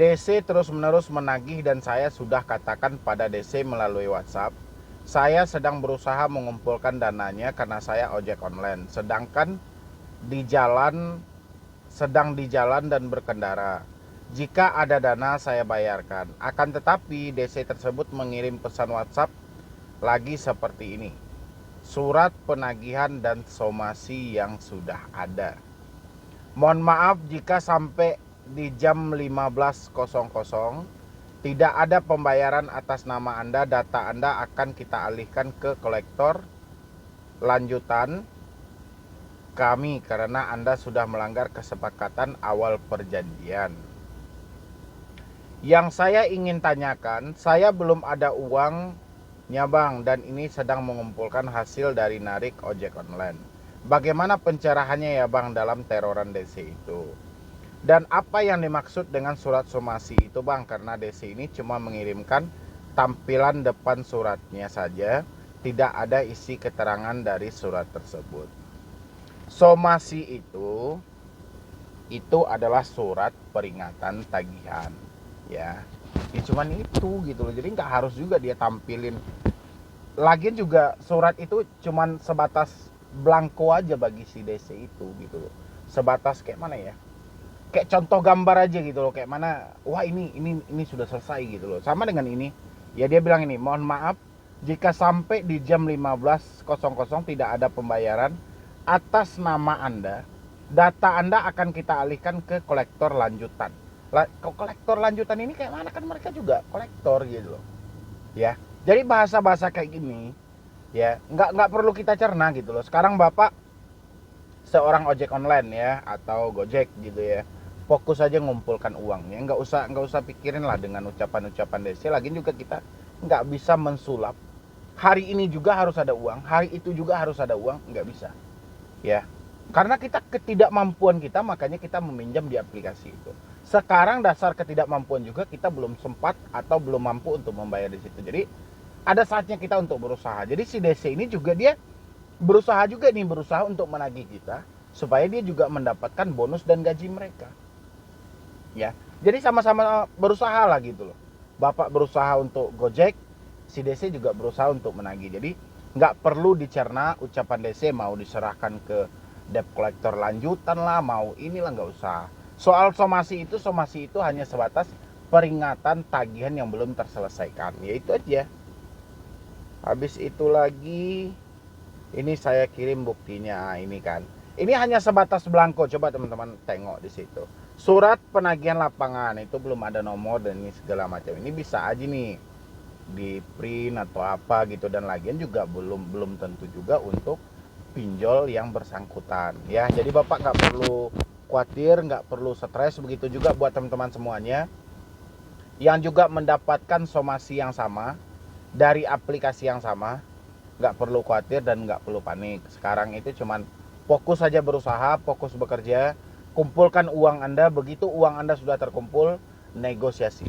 DC terus-menerus menagih dan saya sudah katakan pada DC melalui WhatsApp, saya sedang berusaha mengumpulkan dananya karena saya ojek online, sedangkan sedang di jalan dan berkendara. Jika ada dana saya bayarkan. Akan tetapi DC tersebut mengirim pesan WhatsApp lagi seperti ini. Surat penagihan dan somasi yang sudah ada. Mohon maaf jika sampai di jam 15.00 tidak ada pembayaran atas nama Anda. Data Anda akan kita alihkan ke kolektor lanjutan kami karena Anda sudah melanggar kesepakatan awal perjanjian. Yang saya ingin tanyakan, saya belum ada uangnya bang, dan ini sedang mengumpulkan hasil dari narik ojek online. Bagaimana pencerahannya ya bang dalam teroran DC itu? Dan apa yang dimaksud dengan surat somasi itu bang? Karena DC ini cuma mengirimkan tampilan depan suratnya saja, tidak ada isi keterangan dari surat tersebut. Somasi itu adalah surat peringatan tagihan. Ya cuman itu gitu loh, jadi nggak harus juga dia tampilin. Lagian juga surat itu cuman sebatas blanko aja bagi si DC itu gitu loh, sebatas kayak mana ya, kayak contoh gambar aja gitu loh, kayak mana wah ini sudah selesai gitu loh. Sama dengan ini ya, dia bilang ini, mohon maaf jika sampai di jam 15.00 tidak ada pembayaran atas nama Anda, data Anda akan kita alihkan ke kolektor lanjutan. Kolektor lanjutan ini kayak mana, kan mereka juga kolektor gitu loh ya. Jadi bahasa-bahasa kayak gini ya nggak perlu kita cerna gitu loh. Sekarang bapak seorang ojek online ya atau Gojek gitu ya, fokus aja ngumpulkan uangnya, nggak usah pikirin lah dengan ucapan-ucapan DC. Lagi juga kita nggak bisa mensulap hari ini juga harus ada uang, hari itu juga harus ada uang, nggak bisa ya. Karena kita ketidakmampuan kita, makanya kita meminjam di aplikasi itu. Sekarang dasar ketidakmampuan juga, kita belum sempat atau belum mampu untuk membayar di situ. Jadi ada saatnya kita untuk berusaha. Jadi si DC ini juga dia berusaha untuk menagih kita supaya dia juga mendapatkan bonus dan gaji mereka. Ya. Jadi sama-sama berusaha lah gitu loh. Bapak berusaha untuk Gojek, si DC juga berusaha untuk menagih. Jadi nggak perlu dicerna ucapan DC mau diserahkan ke debt collector lanjutan lah, mau inilah, nggak usah. Soal somasi itu hanya sebatas peringatan tagihan yang belum terselesaikan, ya itu aja. Habis itu lagi ini saya kirim buktinya, ini kan. Ini hanya sebatas blanko, coba teman-teman tengok di situ. Surat penagihan lapangan itu belum ada nomor dan ini segala macam. Ini bisa aja nih di print atau apa gitu, dan lagian juga belum tentu juga untuk pinjol yang bersangkutan ya. Jadi bapak nggak perlu khawatir, nggak perlu stres. Begitu juga buat teman-teman semuanya yang juga mendapatkan somasi yang sama dari aplikasi yang sama, nggak perlu khawatir dan nggak perlu panik. Sekarang itu cuman fokus saja berusaha, fokus bekerja, kumpulkan uang Anda. Begitu uang Anda sudah terkumpul, negosiasi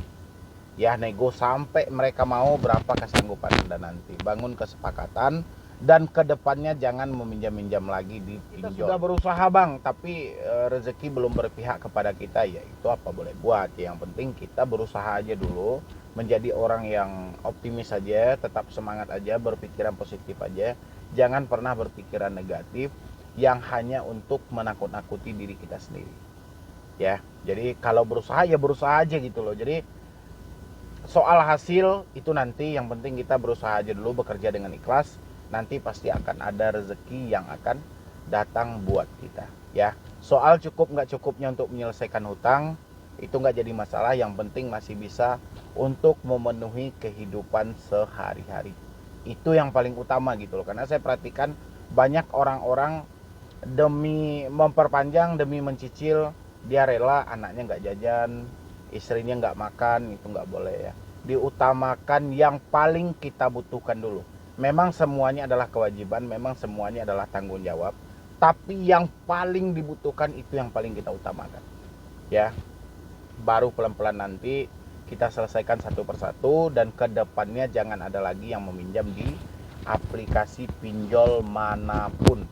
ya, nego sampai mereka mau berapa kesanggupan Anda nanti. Bangun kesepakatan dan kedepannya jangan meminjam-minjam lagi di pinjol. Kita sudah berusaha bang, tapi rezeki belum berpihak kepada kita, ya itu apa boleh buat. Yang penting kita berusaha aja dulu, menjadi orang yang optimis aja, tetap semangat aja, berpikiran positif aja. Jangan pernah berpikiran negatif yang hanya untuk menakut-nakuti diri kita sendiri ya. Jadi kalau berusaha ya berusaha aja gitu loh. Jadi soal hasil itu nanti, yang penting kita berusaha aja dulu, bekerja dengan ikhlas. Nanti pasti akan ada rezeki yang akan datang buat kita ya. Soal cukup nggak cukupnya untuk menyelesaikan hutang itu nggak jadi masalah, yang penting masih bisa untuk memenuhi kehidupan sehari-hari. Itu yang paling utama gitu loh. Karena saya perhatikan banyak orang-orang demi memperpanjang, demi mencicil, dia rela anaknya nggak jajan, istrinya nggak makan. Itu nggak boleh ya. Diutamakan yang paling kita butuhkan dulu. Memang semuanya adalah kewajiban, memang semuanya adalah tanggung jawab, tapi yang paling dibutuhkan itu yang paling kita utamakan ya. Baru pelan-pelan nanti kita selesaikan satu persatu, dan kedepannya jangan ada lagi yang meminjam di aplikasi pinjol manapun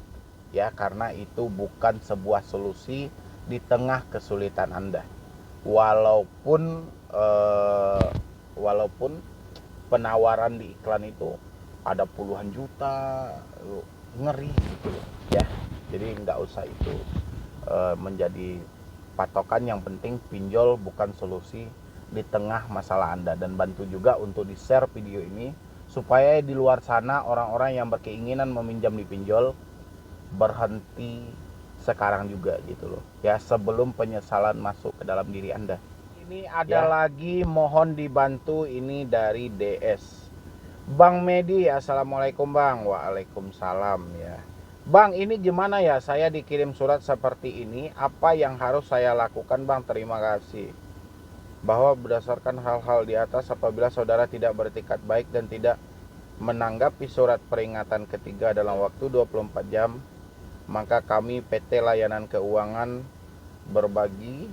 ya, karena itu bukan sebuah solusi di tengah kesulitan Anda walaupun walaupun penawaran di iklan itu ada puluhan juta, ngeri gitu loh ya. Jadi nggak usah itu menjadi patokan. Yang penting pinjol bukan solusi di tengah masalah Anda, dan bantu juga untuk di share video ini supaya di luar sana orang-orang yang berkeinginan meminjam di pinjol berhenti sekarang juga gitu loh ya, sebelum penyesalan masuk ke dalam diri Anda. Ini ada lagi, mohon dibantu, ini dari DS. Bang Medi, assalamualaikum Bang. Waalaikumsalam ya. Bang, ini gimana ya, saya dikirim surat seperti ini, apa yang harus saya lakukan Bang? Terima kasih. Bahwa berdasarkan hal-hal di atas, apabila saudara tidak beretikat baik dan tidak menanggapi surat peringatan ketiga dalam waktu 24 jam, maka kami PT Layanan Keuangan Berbagi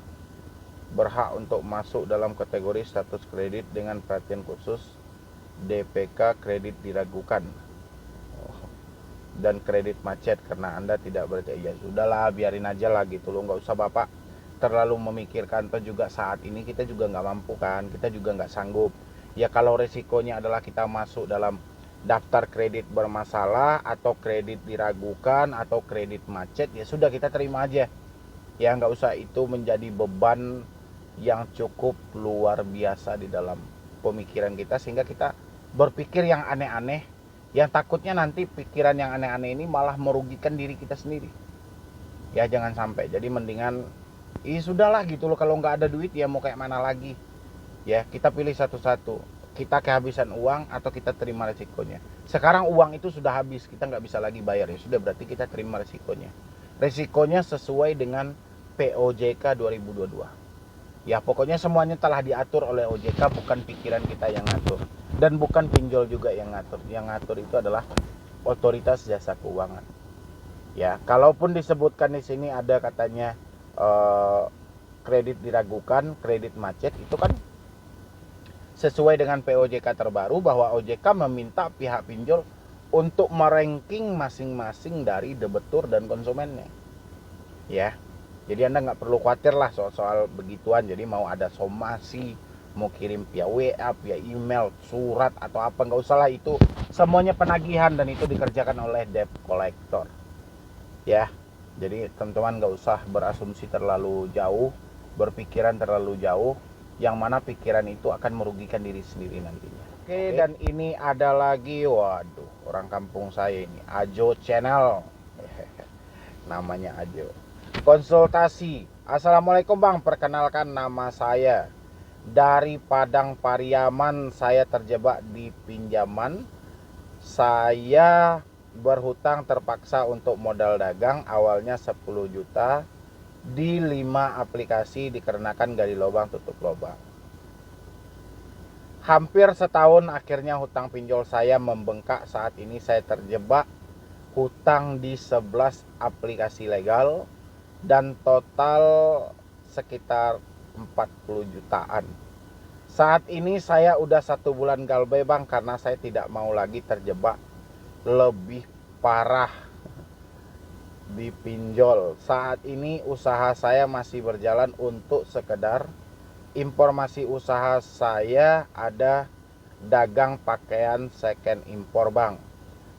berhak untuk masuk dalam kategori status kredit dengan perhatian khusus DPK kredit diragukan dan kredit macet karena Anda tidak berarti ya sudahlah, biarin aja lah gitu loh, nggak usah Bapak terlalu memikirkan. Toh juga saat ini kita juga nggak mampu kan, kita juga nggak sanggup ya. Kalau resikonya adalah kita masuk dalam daftar kredit bermasalah atau kredit diragukan atau kredit macet, ya sudah kita terima aja ya, nggak usah itu menjadi beban yang cukup luar biasa di dalam pemikiran kita sehingga kita berpikir yang aneh-aneh, yang takutnya nanti pikiran yang aneh-aneh ini malah merugikan diri kita sendiri ya. Jangan sampai. Jadi mendingan sudahlah gitu loh, kalau nggak ada duit ya mau kayak mana lagi ya, kita pilih satu-satu. Kita kehabisan uang atau kita terima resikonya. Sekarang uang itu sudah habis, kita nggak bisa lagi bayar, ya sudah, berarti kita terima resikonya. Resikonya sesuai dengan POJK 2022 ya. Pokoknya semuanya telah diatur oleh OJK, bukan pikiran kita yang ngatur dan bukan pinjol juga yang ngatur. Yang ngatur itu adalah Otoritas Jasa Keuangan ya. Kalaupun disebutkan di sini ada katanya kredit diragukan, kredit macet, itu kan sesuai dengan POJK terbaru bahwa OJK meminta pihak pinjol untuk meranking masing-masing dari debitur dan konsumennya ya. Jadi Anda nggak perlu khawatir lah soal begituan. Jadi mau ada somasi, mau kirim via WA, via email, surat atau apa, nggak usah lah, itu semuanya penagihan dan itu dikerjakan oleh debt collector ya. Jadi teman-teman nggak usah berasumsi terlalu jauh, berpikiran terlalu jauh, yang mana pikiran itu akan merugikan diri sendiri nantinya. Oke. Dan ini ada lagi, waduh, orang kampung saya ini, Ajo Channel. Namanya Ajo. Konsultasi. Assalamualaikum Bang, perkenalkan nama saya dari Padang Pariaman. Saya terjebak di pinjaman. Saya berhutang terpaksa untuk modal dagang, awalnya 10 juta di 5 aplikasi dikarenakan gali lubang tutup lubang. Hampir setahun akhirnya hutang pinjol saya membengkak. Saat ini saya terjebak hutang di 11 aplikasi legal dan total sekitar 40 jutaan. Saat ini saya udah 1 bulan galbay Bang, karena saya tidak mau lagi terjebak lebih parah di pinjol. Saat ini usaha saya masih berjalan. Untuk sekedar informasi, usaha saya ada dagang pakaian second impor Bang.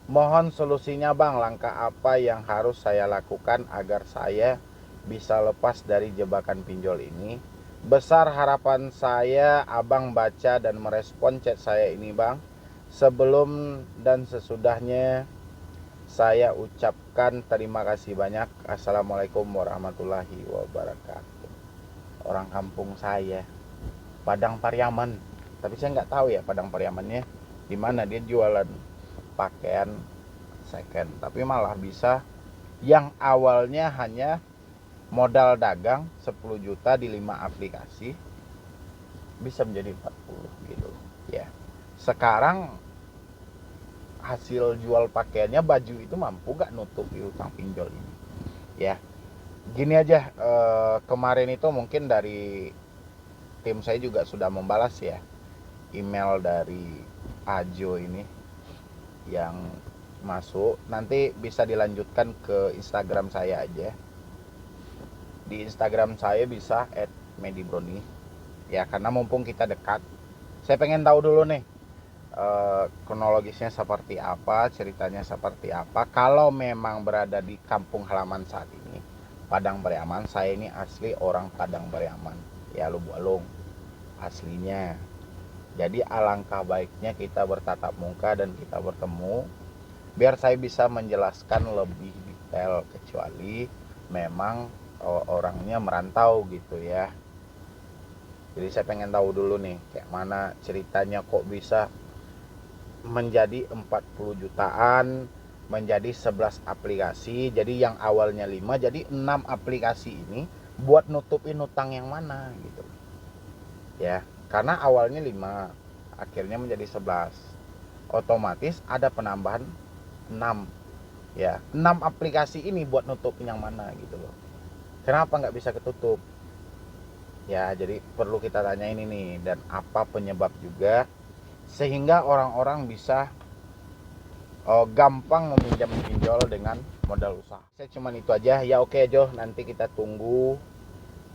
Mohon solusinya Bang, langkah apa yang harus saya lakukan agar saya bisa lepas dari jebakan pinjol ini. Besar harapan saya Abang baca dan merespon chat saya ini Bang. Sebelum dan sesudahnya saya ucapkan terima kasih banyak. Assalamualaikum warahmatullahi wabarakatuh. Orang kampung saya, Padang Pariaman. Tapi saya nggak tahu ya Padang Pariamannya di mana. Dia jualan pakaian second, tapi malah bisa yang awalnya hanya modal dagang 10 juta di 5 aplikasi bisa menjadi 40 gitu ya. Sekarang hasil jual pakaiannya, baju itu mampu gak nutupi hutang pinjol ini ya. Gini aja, kemarin itu mungkin dari tim saya juga sudah membalas ya email dari Ajo ini yang masuk. Nanti bisa dilanjutkan ke Instagram saya aja. Di Instagram saya bisa Medi Broni. Ya, karena mumpung kita dekat, saya pengen tahu dulu nih kronologisnya seperti apa, ceritanya seperti apa. Kalau memang berada di kampung halaman saat ini, Padang Pariaman, saya ini asli orang Padang Pariaman, ya Lubuk Alung aslinya. Jadi alangkah baiknya kita bertatap muka dan kita bertemu, biar saya bisa menjelaskan lebih detail, kecuali memang orangnya merantau gitu ya. Jadi saya pengen tahu dulu nih, kayak mana ceritanya kok bisa menjadi 40 jutaan, menjadi 11 aplikasi. Jadi yang awalnya 5 jadi 6 aplikasi ini buat nutupin utang yang mana gitu. Ya, karena awalnya 5, akhirnya menjadi 11. Otomatis ada penambahan 6. Ya, 6 aplikasi ini buat nutupin yang mana gitu loh. Kenapa nggak bisa ketutup? Ya, jadi perlu kita tanyain ini, dan apa penyebab juga sehingga orang-orang bisa gampang meminjam pinjol dengan modal usaha. Saya cuman itu aja ya. Oke Jo, nanti kita tunggu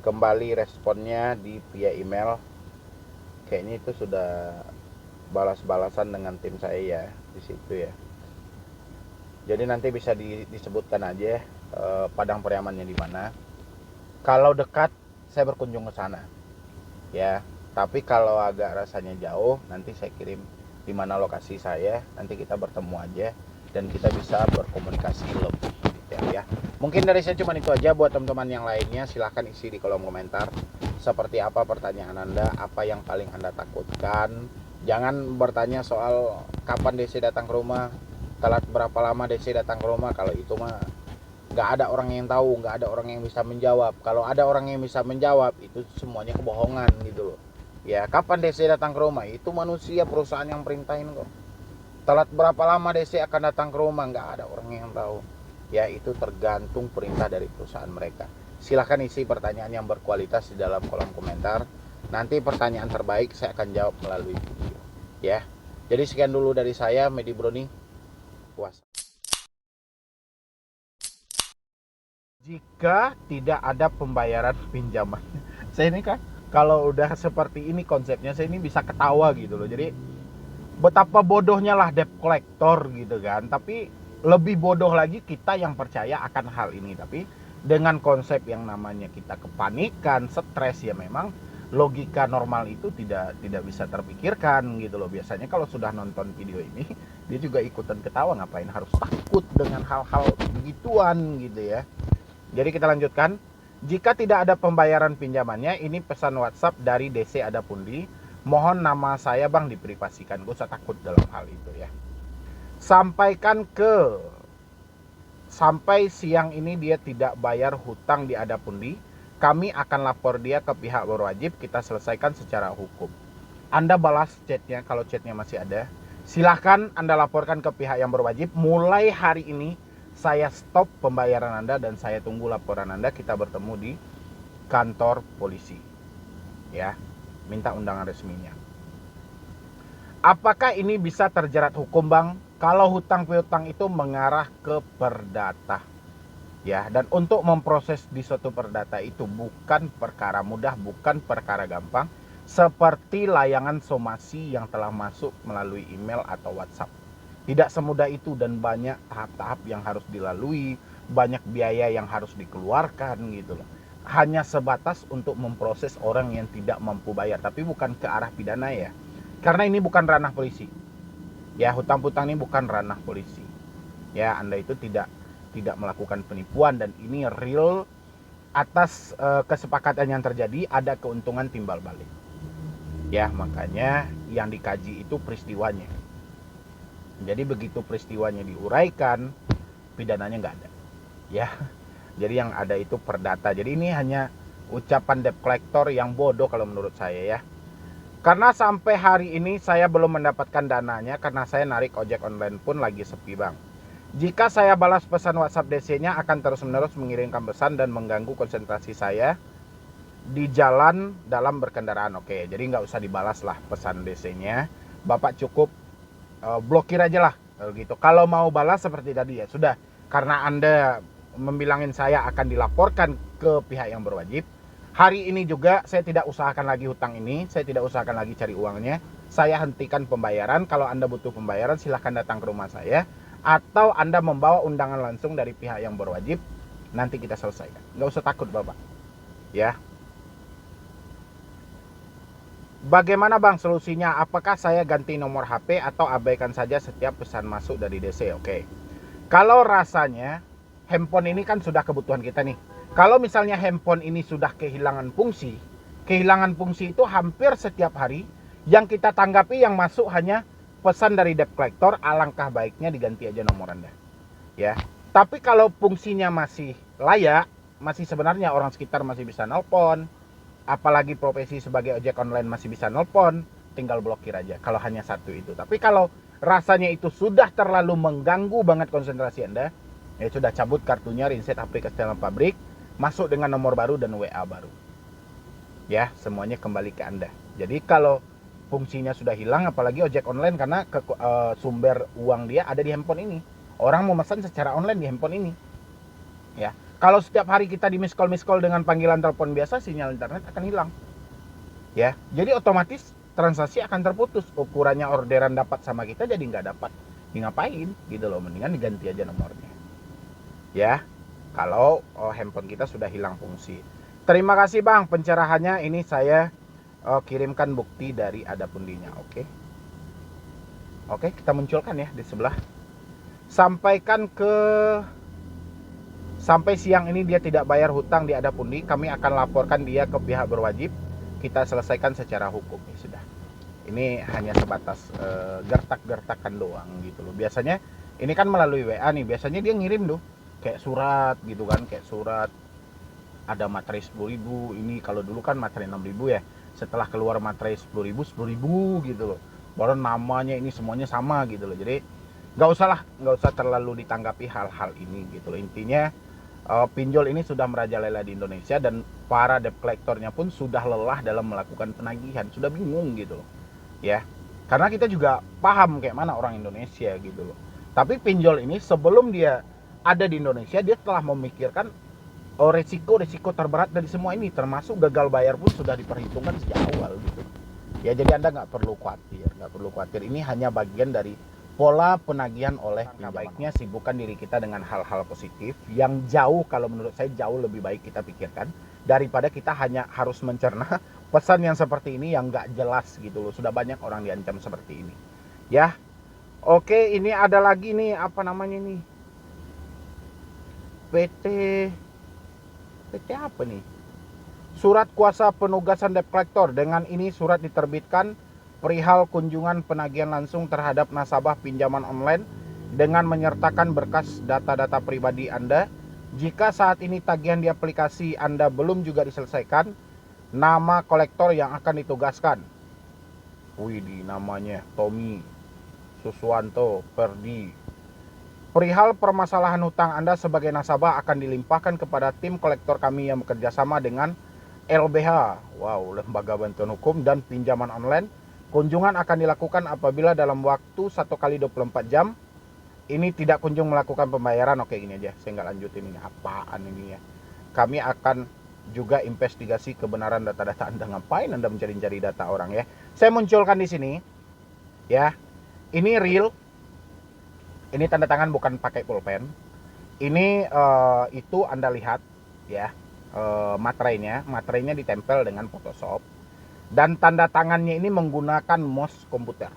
kembali responnya di via email. Kayaknya itu sudah balas-balasan dengan tim saya ya di situ ya. Jadi nanti bisa disebutkan aja Padang Pariamannya di mana. Kalau dekat saya berkunjung ke sana ya, tapi kalau agak rasanya jauh nanti saya kirim di mana lokasi saya, nanti kita bertemu aja dan kita bisa berkomunikasi lebih detail ya. Mungkin dari saya cuma itu aja. Buat teman-teman yang lainnya silahkan isi di kolom komentar seperti apa pertanyaan Anda, apa yang paling Anda takutkan. Jangan bertanya soal kapan DC datang ke rumah, telat berapa lama DC datang ke rumah. Kalau itu mah nggak ada orang yang tahu, nggak ada orang yang bisa menjawab. Kalau ada orang yang bisa menjawab, itu semuanya kebohongan gitu loh. Ya, kapan DC datang ke rumah? Itu manusia, perusahaan yang perintahin kok. Telat berapa lama DC akan datang ke rumah? Nggak ada orang yang tahu. Ya, itu tergantung perintah dari perusahaan mereka. Silahkan isi pertanyaan yang berkualitas di dalam kolom komentar. Nanti pertanyaan terbaik saya akan jawab melalui video. Ya, jadi sekian dulu dari saya, Medi Broni. Puas. Jika tidak ada pembayaran pinjaman, saya ini kan kalau udah seperti ini konsepnya, saya ini bisa ketawa gitu loh. Jadi betapa bodohnya lah debt collector gitu kan. Tapi lebih bodoh lagi kita yang percaya akan hal ini. Tapi dengan konsep yang namanya kita kepanikan, stres, ya memang logika normal itu tidak bisa terpikirkan gitu loh. Biasanya kalau sudah nonton video ini, dia juga ikutan ketawa, ngapain harus takut dengan hal-hal begituan gitu ya. Jadi kita lanjutkan. Jika tidak ada pembayaran pinjamannya, ini pesan WhatsApp dari DC Adapundi. Mohon nama saya Bang diprivasikan. Gue usah takut dalam hal itu ya. Sampai siang ini dia tidak bayar hutang di Adapundi, kami akan lapor dia ke pihak berwajib. Kita selesaikan secara hukum. Anda balas chatnya kalau chatnya masih ada. Silahkan Anda laporkan ke pihak yang berwajib. Mulai hari ini saya stop pembayaran Anda dan saya tunggu laporan Anda. Kita bertemu di kantor polisi ya, minta undangan resminya. Apakah ini bisa terjerat hukum Bang? Kalau hutang piutang itu mengarah ke perdata ya, dan untuk memproses di suatu perdata itu bukan perkara mudah, bukan perkara gampang seperti layangan somasi yang telah masuk melalui email atau WhatsApp. Tidak semudah itu dan banyak tahap-tahap yang harus dilalui, banyak biaya yang harus dikeluarkan gitu loh. Hanya sebatas untuk memproses orang yang tidak mampu bayar, tapi bukan ke arah pidana ya. Karena ini bukan ranah polisi. Ya, hutang piutang ini bukan ranah polisi. Ya, Anda itu tidak melakukan penipuan dan ini real atas kesepakatan yang terjadi, ada keuntungan timbal balik. Ya, makanya yang dikaji itu peristiwanya. Jadi begitu peristiwanya diuraikan, pidananya nggak ada ya. Jadi yang ada itu perdata. Jadi ini hanya ucapan debt collector yang bodoh kalau menurut saya ya. Karena sampai hari ini saya belum mendapatkan dananya, karena saya narik ojek online pun lagi sepi Bang. Jika saya balas pesan WhatsApp DC-nya akan terus-menerus mengirimkan pesan dan mengganggu konsentrasi saya di jalan dalam berkendaraan. Oke, jadi nggak usah dibalas lah pesan DC-nya. Bapak cukup blokir aja lah gitu. Kalau mau balas seperti tadi ya sudah, karena Anda membilangin saya akan dilaporkan ke pihak yang berwajib, Hari ini juga saya tidak usahakan lagi hutang ini, saya tidak usahakan lagi cari uangnya. Saya hentikan pembayaran. Kalau Anda butuh pembayaran, silahkan datang ke rumah saya. Atau Anda membawa undangan langsung dari pihak yang berwajib. Nanti kita selesaikan. Nggak usah takut Bapak. Ya. Bagaimana Bang solusinya? Apakah saya ganti nomor HP atau abaikan saja setiap pesan masuk dari DC? Oke. Kalau rasanya handphone ini kan sudah kebutuhan kita nih. Kalau misalnya handphone ini sudah kehilangan fungsi itu hampir setiap hari yang kita tanggapi yang masuk hanya pesan dari debt collector, alangkah baiknya diganti aja nomor Anda. Ya. Tapi kalau fungsinya masih layak, masih sebenarnya orang sekitar masih bisa nelpon, apalagi profesi sebagai ojek online masih bisa nelpon, tinggal blokir aja kalau hanya satu itu. Tapi kalau rasanya itu sudah terlalu mengganggu banget konsentrasi Anda, ya sudah cabut kartunya, reset aplikasi dalam pabrik, masuk dengan nomor baru dan WA baru. Ya, semuanya kembali ke Anda. Jadi kalau fungsinya sudah hilang, apalagi ojek online karena sumber uang dia ada di handphone ini. Orang mau pesan secara online di handphone ini. Ya, kalau setiap hari kita di miss call dengan panggilan telepon biasa, sinyal internet akan hilang. Ya, jadi otomatis transaksi akan terputus. Ukurannya orderan dapat sama kita jadi nggak dapat. Ngapain gitu loh, mendingan diganti aja nomornya. Ya, kalau handphone kita sudah hilang fungsi. Terima kasih Bang pencerahannya. Ini saya kirimkan bukti dari Adapundinya. Oke, kita munculkan ya di sebelah. Sampai siang ini dia tidak bayar hutang di Adapundi, kami akan laporkan dia ke pihak berwajib. Kita selesaikan secara hukum. Ya sudah. Ini hanya sebatas gertak-gertakan doang gitu loh. Biasanya ini kan melalui WA nih. Biasanya dia ngirim tuh kayak surat gitu kan, kayak surat ada materai 10.000. Ini kalau dulu kan materai 6.000 ya. Setelah keluar materai 10.000 gitu loh. Baru namanya ini semuanya sama gitu loh. Jadi nggak usah terlalu ditanggapi hal-hal ini gitu loh. Intinya pinjol ini sudah merajalela di Indonesia dan para debt collectornya pun sudah lelah dalam melakukan penagihan, sudah bingung gitu loh. Ya. Karena kita juga paham kayak mana orang Indonesia gitu loh. Tapi pinjol ini sebelum dia ada di Indonesia, dia telah memikirkan resiko terberat dari semua ini, termasuk gagal bayar pun sudah diperhitungkan sejak awal gitu. Ya, jadi Anda nggak perlu khawatir. Ini hanya bagian dari pola penagihan oleh pinjaman. Baiknya sibukkan diri kita dengan hal-hal positif yang jauh, kalau menurut saya jauh lebih baik kita pikirkan daripada kita hanya harus mencerna pesan yang seperti ini yang nggak jelas gitu loh. Sudah banyak orang diancam seperti ini. Ya, oke, ini ada lagi nih apa namanya nih? PT apa nih? Surat kuasa penugasan debt collector. Dengan ini surat diterbitkan perihal kunjungan penagihan langsung terhadap nasabah pinjaman online dengan menyertakan berkas data-data pribadi Anda. Jika saat ini tagihan di aplikasi Anda belum juga diselesaikan, nama kolektor yang akan ditugaskan. Wih, namanya Tommy Suswanto Perdi. Perihal permasalahan hutang Anda sebagai nasabah akan dilimpahkan kepada tim kolektor kami yang bekerja sama dengan LBH, Lembaga Bantuan Hukum dan Pinjaman Online. Kunjungan akan dilakukan apabila dalam waktu 1x24 jam ini tidak kunjung melakukan pembayaran. Oke, gini aja, saya nggak lanjutin ini. Apaan ini ya? Kami akan juga investigasi kebenaran data-data Anda. Ngapain Anda mencari-cari data orang ya? Saya munculkan di sini, ya. Ini real. Ini tanda tangan bukan pakai pulpen. Ini itu Anda lihat ya, materainya ditempel dengan Photoshop dan tanda tangannya ini menggunakan mouse komputer.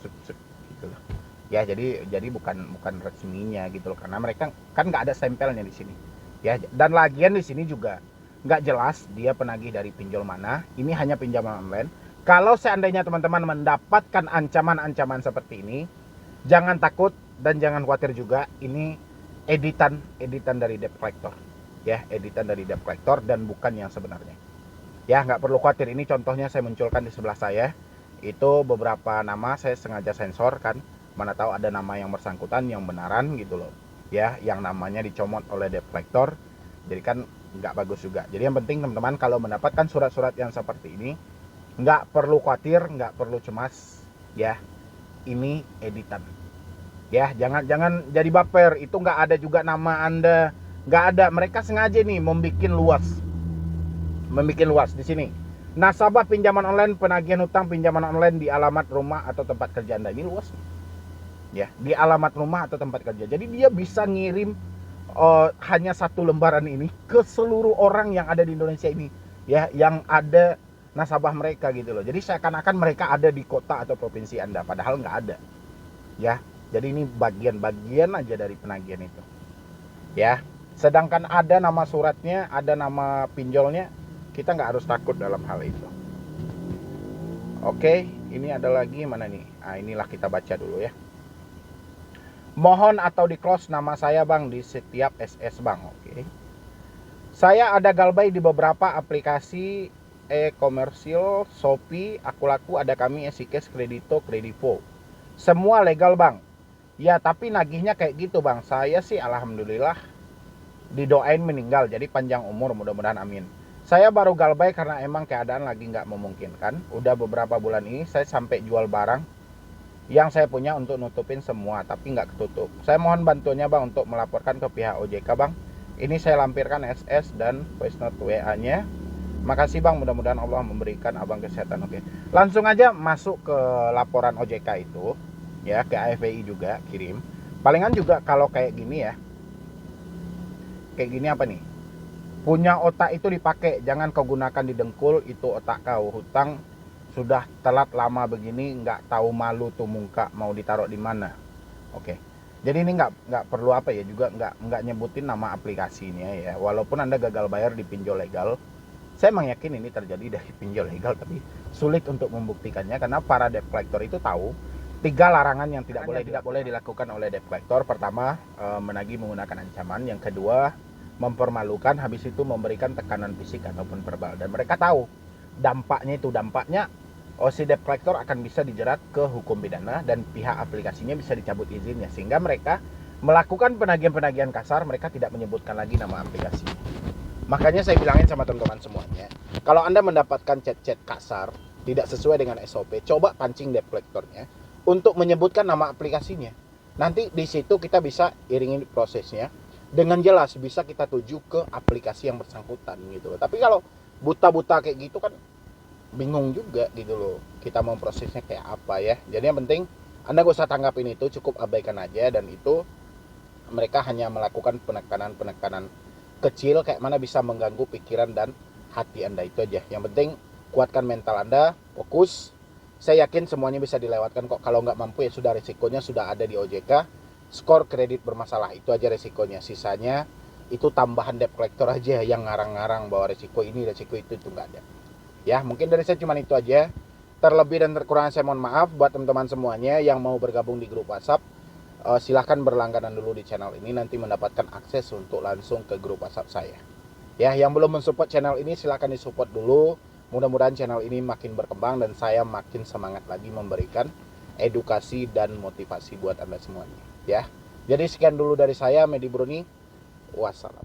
Gitu loh. Ya, jadi bukan resminya gitu loh, karena mereka kan nggak ada stempelnya di sini. Ya, dan lagian di sini juga nggak jelas dia penagih dari pinjol mana. Ini hanya pinjaman online. Kalau seandainya teman-teman mendapatkan ancaman-ancaman seperti ini, jangan takut dan jangan khawatir juga. Ini editan dari debt collector. Ya, editan dari debt collector dan bukan yang sebenarnya. Ya, nggak perlu khawatir. Ini contohnya saya munculkan di sebelah saya. Itu beberapa nama saya sengaja sensor kan. Mana tahu ada nama yang bersangkutan yang benaran gitu loh. Ya, yang namanya dicomot oleh debt collector. Jadi kan nggak bagus juga. Jadi yang penting teman-teman kalau mendapatkan surat-surat yang seperti ini, nggak perlu khawatir, nggak perlu cemas. Ya, ini editan. Ya, jangan jadi baper. Itu nggak ada juga nama Anda, nggak ada. Mereka sengaja nih membuat luas. membuat luas di sini. Nasabah pinjaman online, penagihan hutang pinjaman online di alamat rumah atau tempat kerja Anda. Ini luas. Ya, di alamat rumah atau tempat kerja. Jadi dia bisa ngirim hanya satu lembaran ini ke seluruh orang yang ada di Indonesia ini, ya, yang ada nasabah mereka gitu loh. Jadi seakan-akan mereka ada di kota atau provinsi Anda, padahal nggak ada. Ya, jadi ini bagian-bagian aja dari penagihan itu. Ya, sedangkan ada nama suratnya, ada nama pinjolnya, kita nggak harus takut dalam hal itu. Oke, ini ada lagi mana nih? Nah, inilah kita baca dulu ya. Mohon atau di close nama saya Bang di setiap SS Bang. Oke. Saya ada galbay di beberapa aplikasi e-komersil, Shopee, Akulaku, ada kami, Esikes, Kredito, Kredivo. Semua legal Bang. Ya, tapi nagihnya kayak gitu Bang. Saya sih alhamdulillah didoain meninggal, jadi panjang umur, mudah-mudahan amin. Saya baru galbay karena emang keadaan lagi nggak memungkinkan. Udah beberapa bulan ini saya sampai jual barang yang saya punya untuk nutupin semua, tapi nggak ketutup. Saya mohon bantuannya Bang untuk melaporkan ke pihak OJK Bang. Ini saya lampirkan SS dan voice note WA-nya. Makasih Bang, mudah-mudahan Allah memberikan Abang kesehatan. Oke, langsung aja masuk ke laporan OJK itu, ya, ke AFPI juga kirim. Palingan juga kalau kayak gini ya, kayak gini apa nih? Punya otak itu dipakai, jangan kau gunakan di dengkul, itu otak kau. Hutang sudah telat lama begini, nggak tahu malu tuh muka mau ditaruh di mana. Oke, jadi ini nggak perlu apa ya juga, nggak nyebutin nama aplikasinya ya. Walaupun Anda gagal bayar di pinjol legal, saya emang yakin ini terjadi dari pinjol legal, tapi sulit untuk membuktikannya karena para debt collector itu tahu 3 larangan yang tidak boleh dilakukan oleh debt collector. Pertama, menagih menggunakan ancaman. Yang kedua, mempermalukan. Habis itu memberikan tekanan fisik ataupun verbal. Dan mereka tahu dampaknya si debt collector akan bisa dijerat ke hukum pidana dan pihak aplikasinya bisa dicabut izinnya, sehingga mereka melakukan penagihan-penagihan kasar. Mereka tidak menyebutkan lagi nama aplikasi. Makanya saya bilangin sama teman-teman semuanya, kalau Anda mendapatkan chat-chat kasar tidak sesuai dengan SOP, coba pancing debt collectornya untuk menyebutkan nama aplikasinya. Nanti di situ kita bisa iringin prosesnya dengan jelas, bisa kita tuju ke aplikasi yang bersangkutan gitu loh. Tapi kalau buta-buta kayak gitu kan bingung juga gitu loh, kita mau prosesnya kayak apa ya. Jadi yang penting Anda gak usah tanggapin itu, cukup abaikan aja. Dan itu mereka hanya melakukan penekanan-penekanan kecil kayak mana bisa mengganggu pikiran dan hati Anda, itu aja. Yang penting kuatkan mental Anda, fokus. Saya yakin semuanya bisa dilewatkan kok. Kalau nggak mampu ya sudah, resikonya sudah ada di OJK. Skor kredit bermasalah, itu aja resikonya. Sisanya itu tambahan debt collector aja yang ngarang-ngarang bahwa resiko ini, resiko itu nggak ada. Ya, mungkin dari saya cuma itu aja. Terlebih dan terkurang saya mohon maaf. Buat teman-teman semuanya yang mau bergabung di grup WhatsApp, silahkan berlangganan dulu di channel ini, nanti mendapatkan akses untuk langsung ke grup WhatsApp saya. Ya, yang belum mensupport channel ini silahkan disupport dulu. Mudah-mudahan channel ini makin berkembang dan saya makin semangat lagi memberikan edukasi dan motivasi buat Anda semuanya. Ya, jadi sekian dulu dari saya, Medi Bruni. Wassalam.